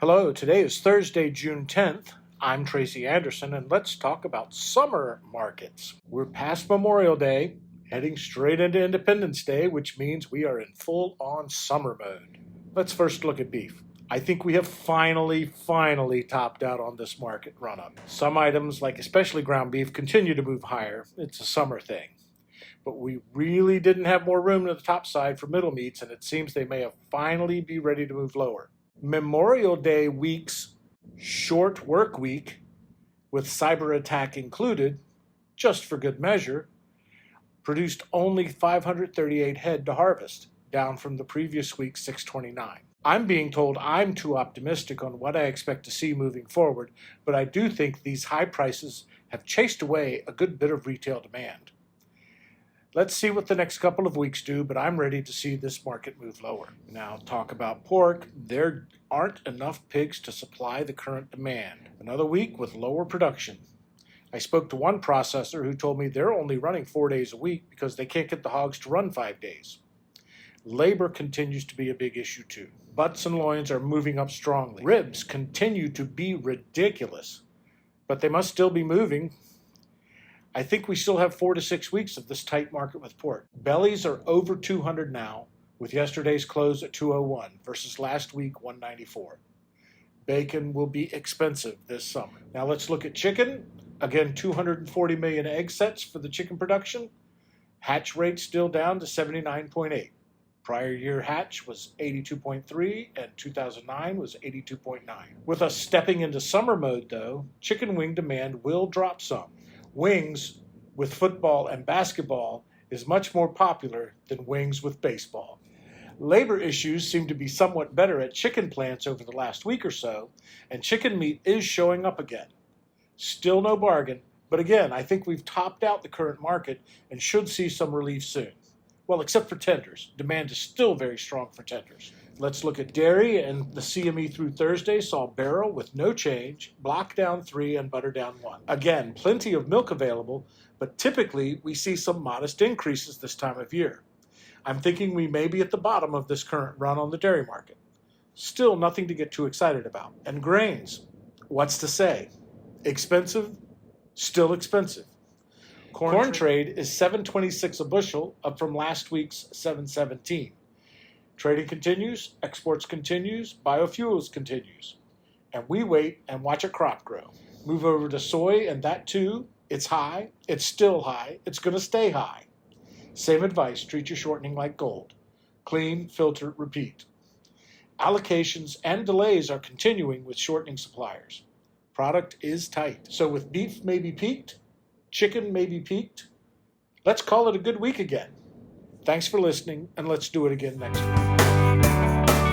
Hello, today is Thursday, June 10th. I'm Tracy Anderson, and let's talk about summer markets. We're past Memorial Day, heading straight into Independence Day, which means we are in full-on summer mode. Let's first look at beef. I think we have finally topped out on this market run-up. Some items, like especially ground beef, continue to move higher. It's a summer thing. But we really didn't have more room to the top side for middle meats, and it seems they may have finally be ready to move lower. Memorial Day week's short work week, with cyber attack included, just for good measure, produced only 538 head to harvest, down from the previous week's 629. I'm being told I'm too optimistic on what I expect to see moving forward, but I do think these high prices have chased away a good bit of retail demand. Let's see what the next couple of weeks do, but I'm ready to see this market move lower. Now, talk about pork. There aren't enough pigs to supply the current demand. Another week with lower production. I spoke to one processor who told me they're only running 4 days a week because they can't get the hogs to run 5 days. Labor continues to be a big issue too. Butts and loins are moving up strongly. Ribs continue to be ridiculous, but they must still be moving. I think we still have 4 to 6 weeks of this tight market with pork. Bellies are over 200 now, with yesterday's close at 201 versus last week 194. Bacon will be expensive this summer. Now let's look at chicken. Again, 240 million egg sets for the chicken production. Hatch rate still down to 79.8. Prior year hatch was 82.3 and 2009 was 82.9. With us stepping into summer mode though, chicken wing demand will drop some. Wings with football and basketball is much more popular than wings with baseball. Labor issues seem to be somewhat better at chicken plants over the last week or so, and chicken meat is showing up again. Still no bargain, but again, I think we've topped out the current market and should see some relief soon. Well, except for tenders. Demand is still very strong for tenders. Let's look at dairy, and the CME through Thursday saw barrel with no change, block down 3 and butter down 1. Again, plenty of milk available, but typically we see some modest increases this time of year. I'm thinking we may be at the bottom of this current run on the dairy market. Still nothing to get too excited about. And grains, what's to say? Expensive? Still expensive. Corn trade is $7.26 a bushel, up from last week's $7.17. Trading continues, exports continues, biofuels continues. And we wait and watch a crop grow. Move over to soy, and that too, it's high, it's still high, it's going to stay high. Same advice, treat your shortening like gold. Clean, filter, repeat. Allocations and delays are continuing with shortening suppliers. Product is tight. So with beef maybe peaked, chicken maybe peaked, let's call it a good week again. Thanks for listening, and let's do it again next week.